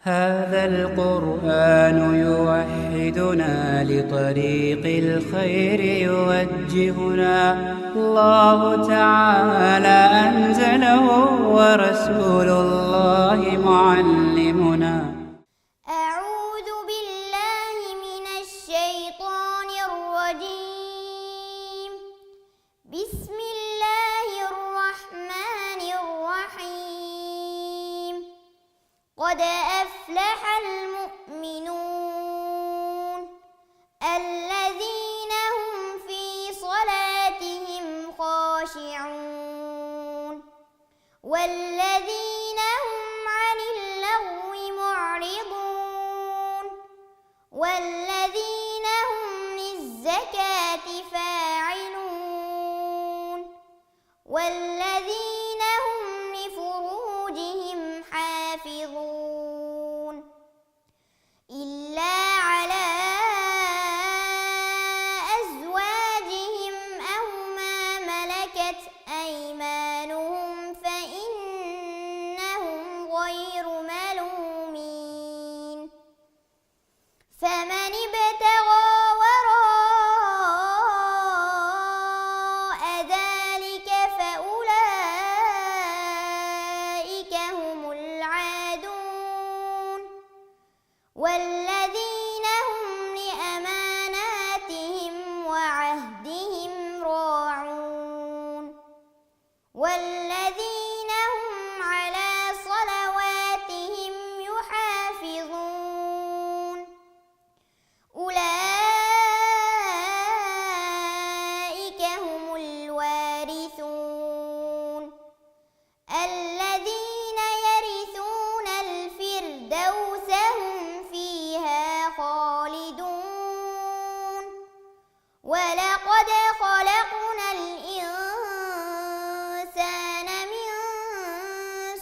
هذا القرآن يوحدنا لطريق الخير يوجهنا. الله تعالى أنزله ورسول الله معلمنا. أعوذ بالله من الشيطان الرجيم. بسم الله الرحمن الرحيم. قد أفلح المؤمنون الذين هم في صلاتهم خاشعون والذين هم عن اللغو معرضون والذين هم للزكاة فاعلون والذين هم لفروجهم حافظون إلا على أزواجهم أو ما ملكت أيمانهم فإنهم غير ملومين. فمن ابتغى وراء ذلك فأولئك هم العادون والذين هم لأماناتهم وعهدهم راعون والذين هم على صلواتهم يحافظون. أولئك هم الوارثون الذين يرثون الفردوس هم فيها خالدون. ولقد خلقنا الإنسان من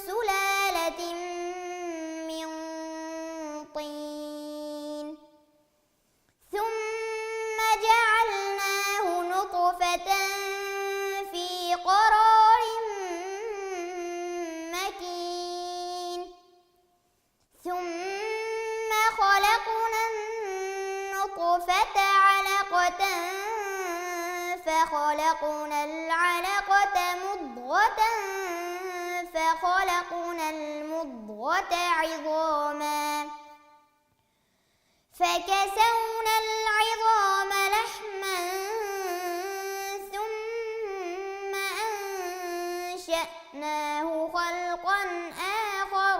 سلالة من طين ثم جعلناه نطفة في قرار مكين ثم خلقنا النطفة علقة فخلقنا العلقة مضغة فخلقنا المضغة عظاما فكسونا العظام لحما ثم أنشأناه خلقا آخر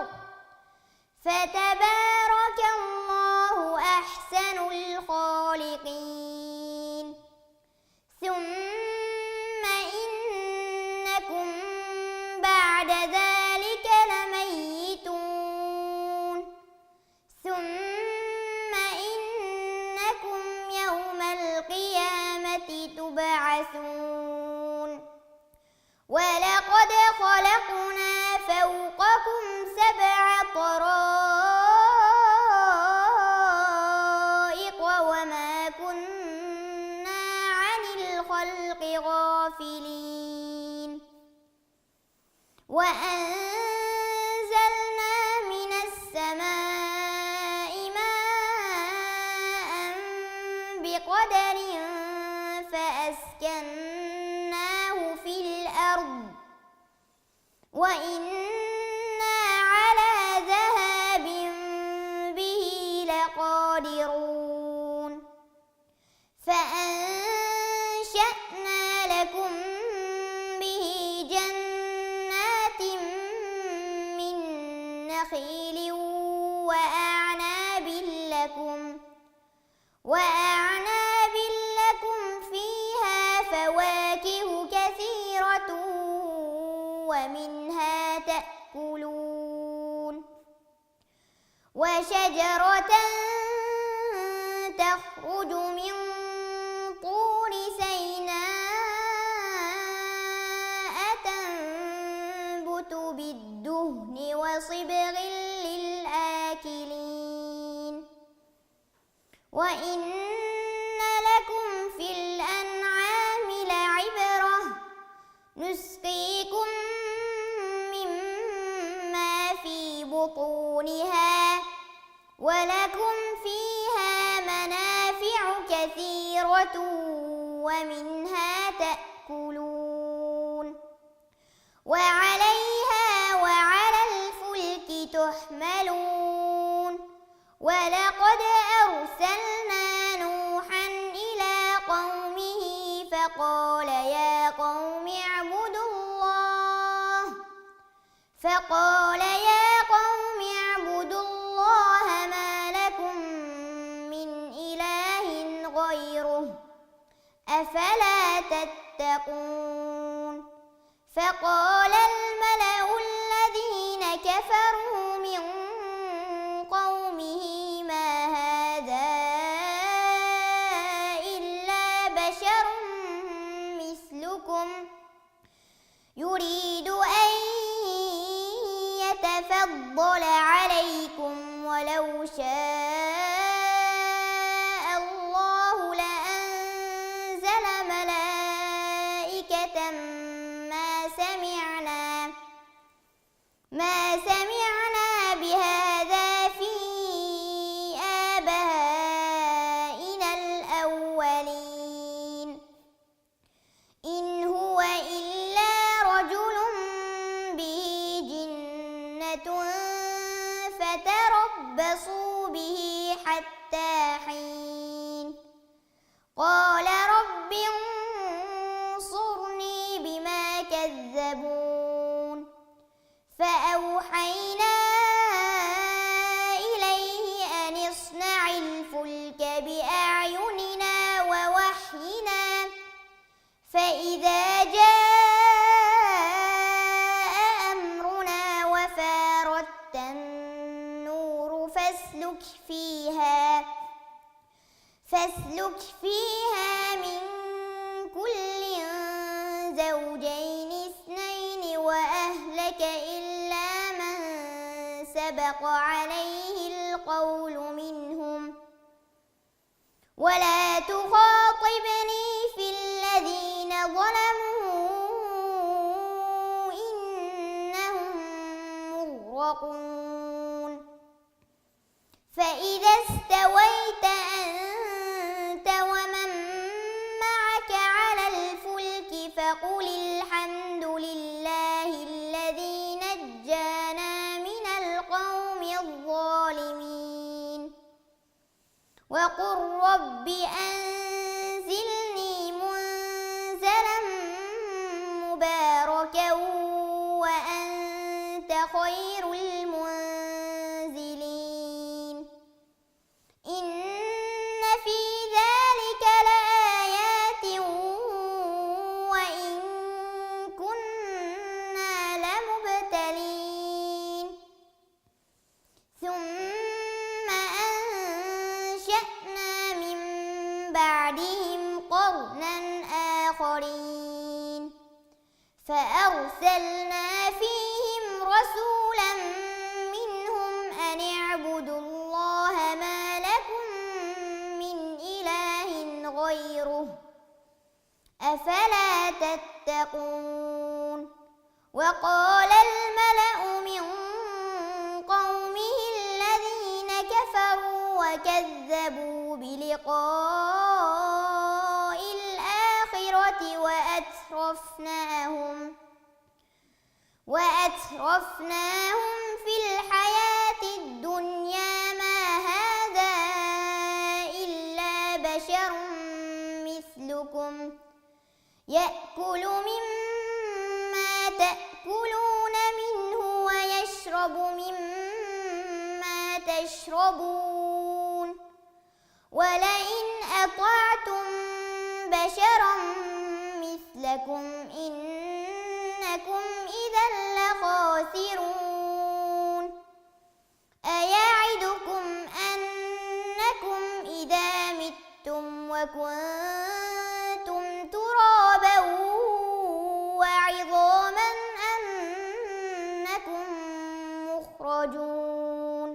فتبارك الله أحسن الخالقين. ثم إنكم بعد ذلك لميتون. ثم إنكم يوم القيامة تبعثون. ولقد خلقنا فوقكم 7 طرائق وما كنا عن الخلق غافلين. وأنزلنا من السماء ماء بقدر فأسكناه في الأرض وإنا على ذهاب به لقادرون. فأنشأنا لكم به جنات من نخيل وأعناب لكم فيها فواكه كثيرة ومنها تأكلون. وشجرة تخرج من طور سيناء تنبت بالدهن وصبغ للآكلين. وإن لكم في الأنعام لعبرة نسقيكم مما في بطونها ولكم فيها منافع كثيرة ومنها تأكلون وعليها وعلى الفلك تحملون ولقد أرسلنا نوحا إلى قومه فقال يا قوم اعبدوا الله ما لكم من إله غيره أفلا تتقون فقال الملأ الذين كفروا من قومه ما هذا إلا بشر مثلكم يريد أن يتفضل عليكم ولو شاء الله لأنزل ملائكة ما سمعنا بهذا في آبائنا الأولين إن هو إلا رجل به جنة فتربصوا به حتى حين قال رب انصرني بما كذبون فأوحينا إليه أن اصنع الفلك بأعيننا ووحينا فإذا جاء أمرنا وفارت النور فاسلك فيها من كل زوجين اثنين وأهلك إلا من سبق عليه القول منهم ولا تخاطبني في الذين ظلموا إنهم مغرقون فإذا استويت أنت ومن معك على الفلك فقل الحمد لله الذي نجانا من القوم الظالمين وقل رب أنزلني منزلا مباركا وأنت خير المنزلين إن في ذلك لآيات وإن كنا لمبتلين ثم أنشأنا من بعدهم قرنا آخرين فأرسلنا فيهم رسولا منهم أن اعبدوا الله ما لكم من إله غيره أفلا تتقون وقال الملأ من قومه الذين كفروا وكذبوا بلقاء الآخرة وأترفناهم في الحياة الدنيا ما هذا إلا بشر مثلكم يأكل مما تأكلون منه ويشرب مما تشربون ولئن أطعتم بشرا مثلكم إنكم إذا لخاسرون أيعدكم أنكم إذا متم وكنتم ترابا وعظاما أنكم مخرجون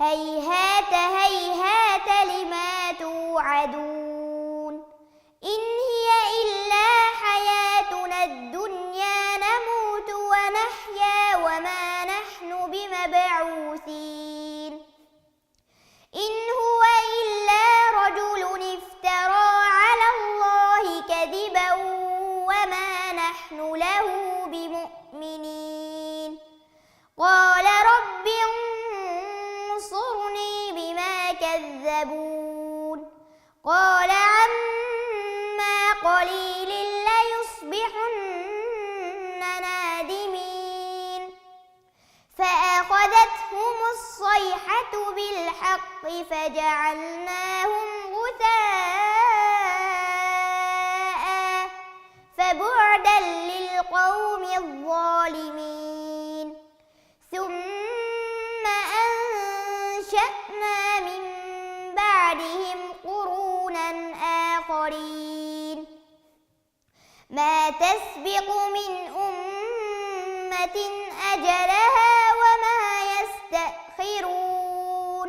هيهات هيهات لما توعدون إن هي إلا حياتنا الدنيا نموت ونحيا وما نحن بمبعوثين يكذبون قال عما قليل ليصبحن نادمين فأخذتهم الصيحة بالحق فجعلناهم غثاء فبعدا للقوم الظالمين ثم أنشأنا من بعدهم قرونا آخرين ما تسبق من أمة أجلها وما يستأخرون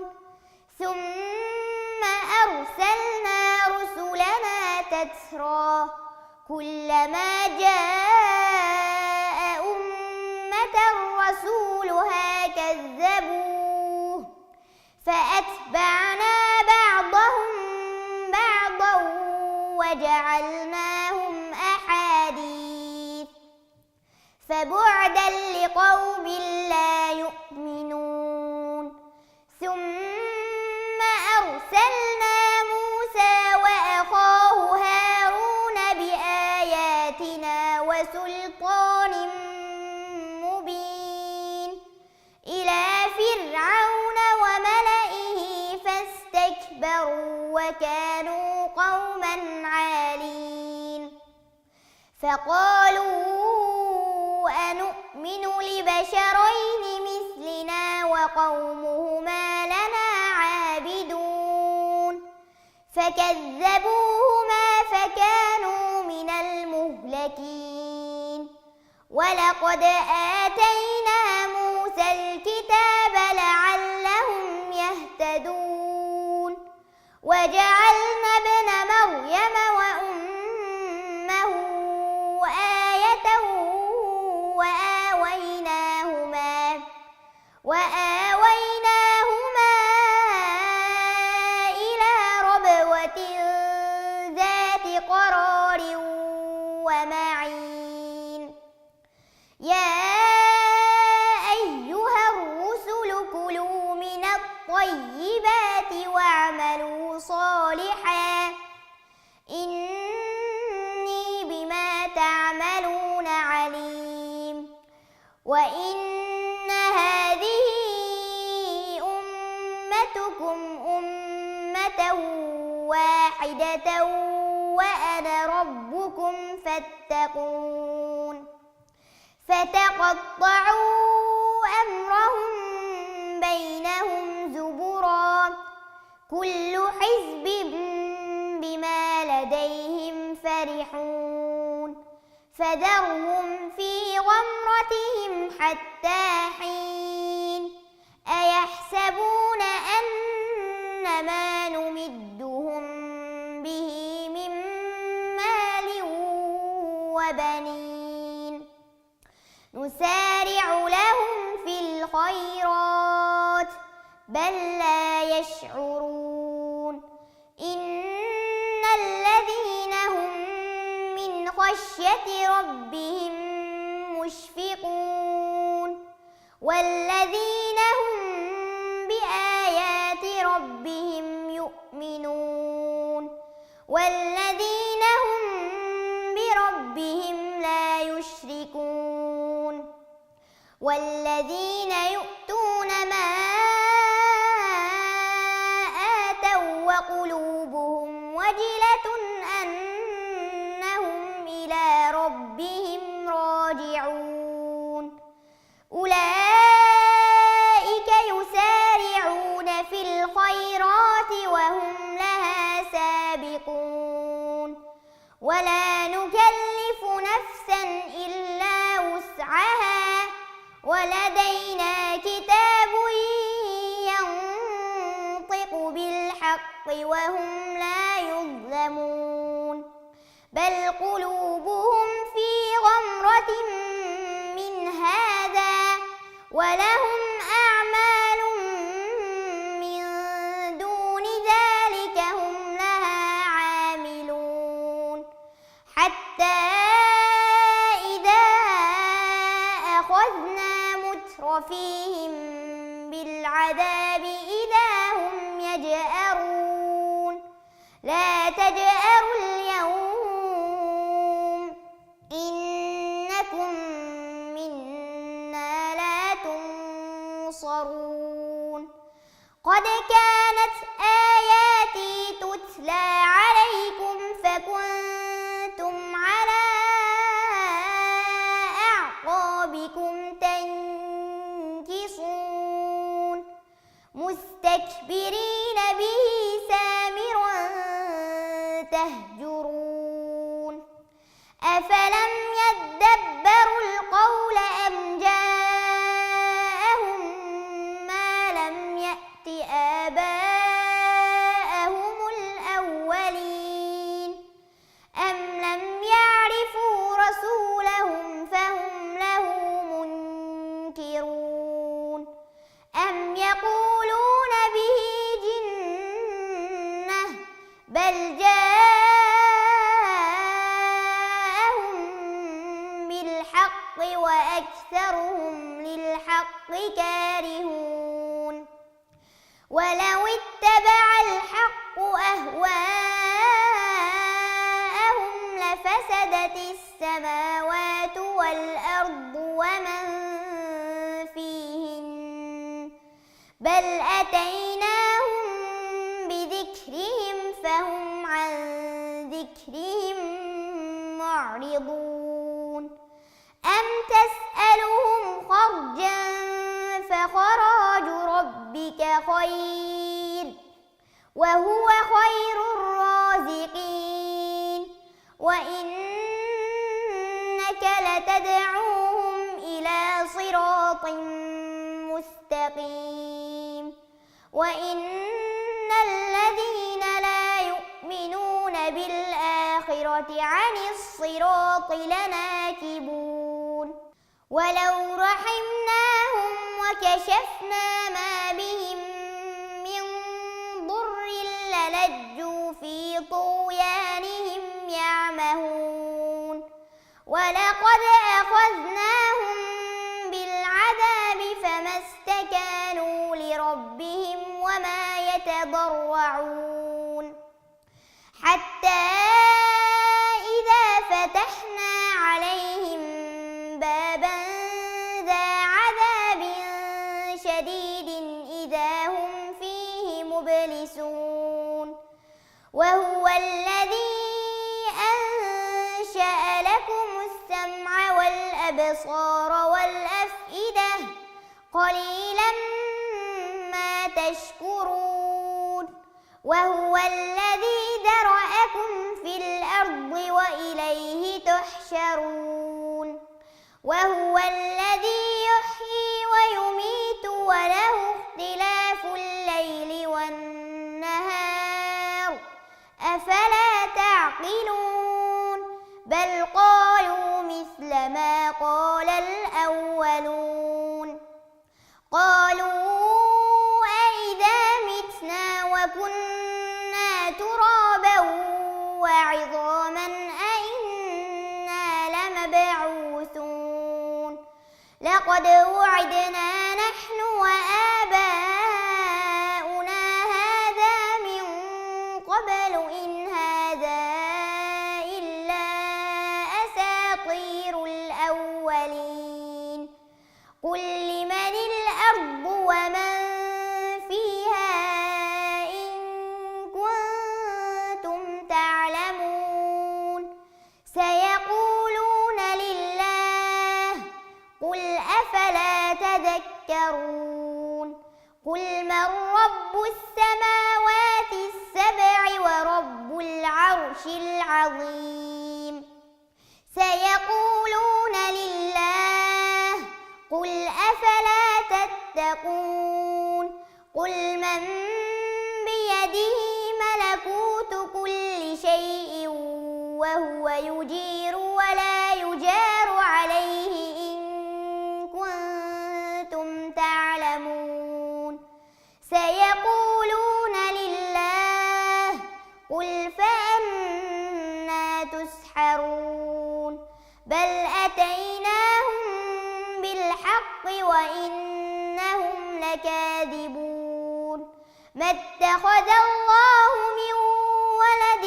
ثم أرسلنا رسلنا تترى كلما جاء أمة رسولها كذبوه فأتبعنا بعضهم بعضا وجعلناهم أحاديث فبعدا لقوم لا يؤمنون ثم أرسلنا موسى وأخاه هارون بآياتنا وسلطان مبين إلى فرعون وملئه فاستكبروا وكانوا قوما عالين فقالوا أنؤمن لبشرين مثلنا وقومهما لنا عابدون فكذبوهما فكانوا من المهلكين ولقد آتينا موسى الكتاب لعلهم يهتدون وجعلنا ابن مريم وأمه آية وآويناهما إلى ربوة ذات قرار ومعين يا أيها الرسل كلوا من الطيبات واعملوا صالحا إني بما تعملون عليم وإن هذه أمتكم أمة واحدة وأنا ربكم فاتقون فتقطعوا أمرهم بينهم زبرا كل حزب بما لديهم فرحون فذرهم في غمرتهم حتى حين أيحسبون أن ما نمدهم به من مال وبنين نسارع لهم في الخيرات بل لا يشعرون إن الذين هم من خشية ربهم مشفقون والذين هم بآيات ربهم يؤمنون والذين هم بربهم لا يشركون والذين يؤتون ما آتوا وقلوبهم وجلة أنهم إلى ربهم راجعون أولئك يسارعون في الخيرات وهم لها سابقون ولا نكلف نفسا إلا وسعها ولدينا كتاب ينطق بالحق وهم لا يظلمون بل قلوبهم في غمرة من هذا ولهم أعمال من دون ذلك هم لها عاملون حتى إذا أخذنا مترفيهم بالعذاب إذا هم يجأرون قد كانت آياتي تتلى عليكم فكنتم على أعقابكم تنكصون مستكبرين به سامرا تهجرون أفلم يدبروا القول أم جاءهم ما لم يأت آباءهم الأولين أم لم يعرفوا رسولهم فهم له منكرون أم يقولون به جنة بل جاءهم بالحق وأكثرهم للحق كارهون ولو اتبع الحق أهواءهم لفسدت السماوات والأرض ومن فيهن بل أتيناهم بذكرهم فهم عن ذكرهم معرضون أم تسألهم خرجا فخراج ربك خير وهو خير الرازقين وإنك لتدعوهم إلى صراط مستقيم وإن الذين لا يؤمنون بالآخرة عن الصراط لناكبون ولو رحمناهم وكشفنا ما بهم من ضر للجوا في طغيانهم يعمهون ولقد أخذناهم بالعذاب فما استكانوا لربهم وما يتضرعون حتى إذا فتحنا عليهم بابا ذا عذاب شديد إذا هم فيه مبلسون وهو الذي أنشأ لكم السمع والأبصار والأفئدة قليلا ما تشكرون وهو الذي ذرأكم في الأرض وإليه تحشرون وهو الذي يحيي ويميت وله اختلاف الليل والنهار أفلا تعقلون بل قالوا مثل ما قال الأولون قالوا أئذا متنا وكنا ترابا وعظاما أئنا لمبعوثون لقد وعدنا نحن وآباؤنا هذا من قبل إن هذا إلا أساطير الأولين قل لمن الأرض ومن فيها إن كنتم تعلمون سيقولون لله قل أفلا تذكرون قل من رب السماوات السبع ورب العرش العظيم سيقولون لله قل أفلا تتقون قل من بيده ملكوت كل شيء وهو يجير ولا يجار عليه إن كنتم تعلمون سيقولون لله قل فأنا تسحرون بل أتيناهم بالحق وإنهم لكاذبون ما اتخذ الله من ولد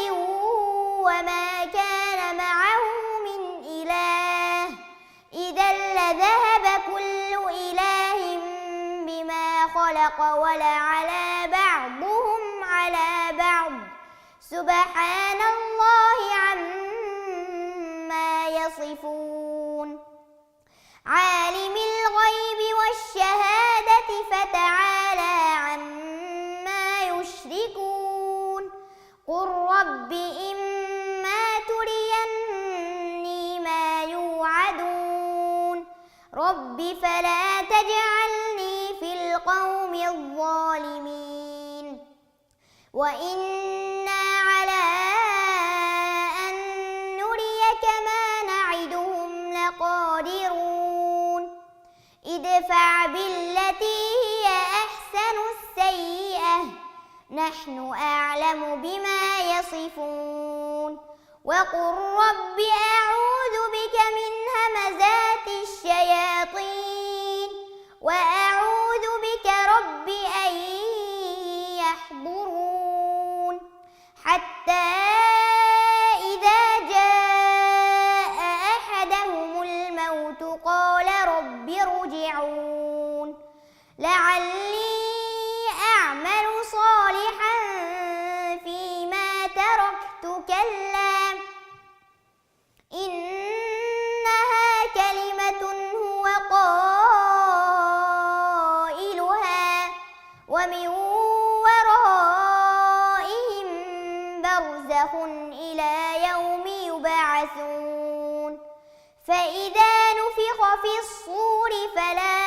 وما كان معه من إله إذا لذهب كل إله بما خلق ولا وعلى بعضهم على بعض سبحان الله عما يصفون عالم الغيب والشهادة فتعالى عما يشركون قل رب إما تريني ما يوعدون رب فلا تجعلني في القوم الظالمين وإنا على أن نريك ما نعدهم لقادرون ادفع بالتي هي أحسن السيئة نحن أعلم بما يصفون وقل رب أعوذ بك من همزات الشياطين وأعوذ بك رب أن يحضرون حتى إذا جاء أحدهم الموت قال رب ارجعون لعلي أعمل صالحا فيما تركت كلا إنها كلمة هو قائلها ومن ورائهم برزخ إلى يوم يبعثون فإذا نفخ في الصور فلا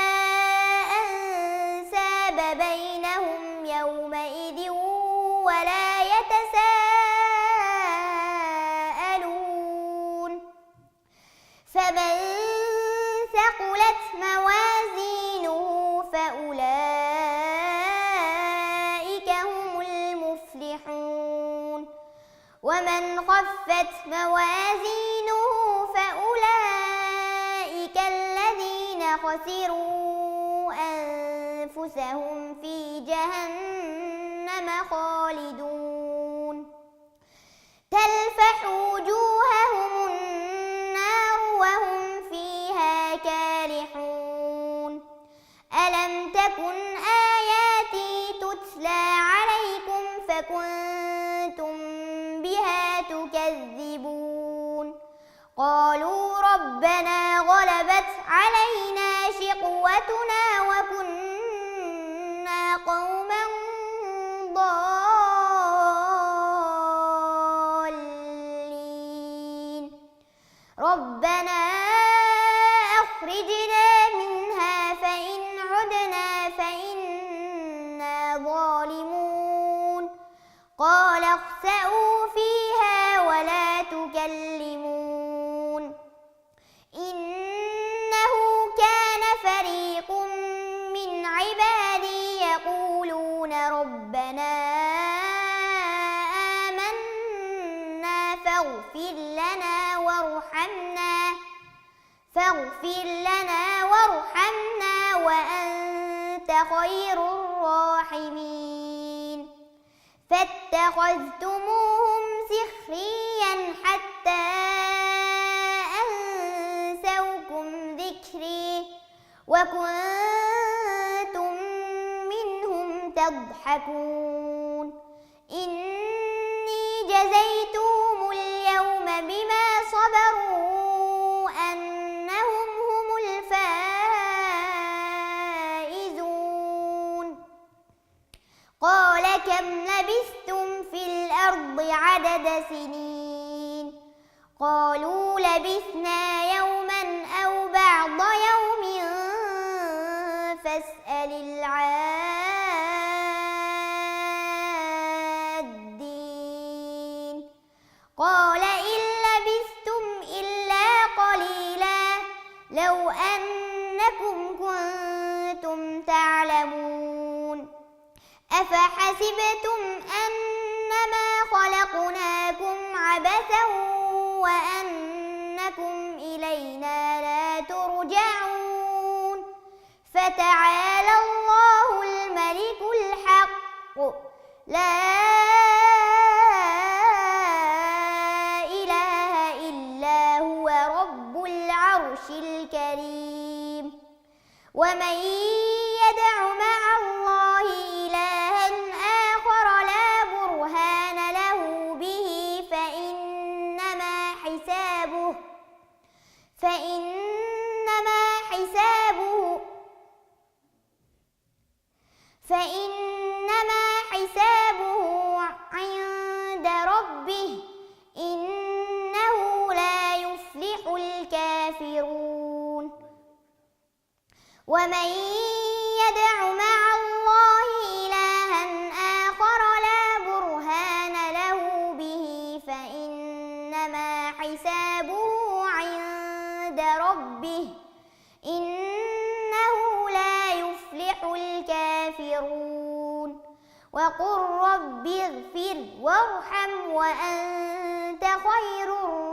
أنساب بينهم يومئذ ولا يتساءلون فمن ثقلت موازينه فأولئك هم المفلحون ومن خفت موازينه فأولئك الذين خسروا أنفسهم في جهنم خالدون تلفح وجوههم النار وهم فيها كالحون ألم تكن آياتي تتلى عليكم فكنتم بها تكذبون قالوا ربنا غلبت علينا شقوتنا وكنا قوما ضالين ربنا أخرجنا منها فإن عدنا فإنا ظالمون قال اخسئوا فيها ولا تكلمون إنه كان فريق من عبادي يقولون ربنا آمنا فاغفر لنا وارحمنا وأنت خير الراحمين فاتخذتموهم سخريا حتى أنسوكم ذكري وكنتم منهم تضحكون إني جزيتهم اليوم بما صبروا أنهم هم الفائزون قال كم لبثتم في الأرض عدد سنين قالوا لبثنا يوما أو بعض يوم فاسأل العادين قال إن لبثتم إلا قليلا لو أنكم كنتم تعلمون أفحسبتم أنما خلقناكم عبثا وأنكم إلينا لا ترجعون فتعالى الله الملك الحق لا إله إلا هو رب العرش الكريم ومن يدع مع الله إلها ومن يدع مع الله إلها آخر لا برهان له به فإنما حسابه عند ربه إنه لا يفلح الكافرون وقل رب اغفر وارحم وأنت خير الراحمين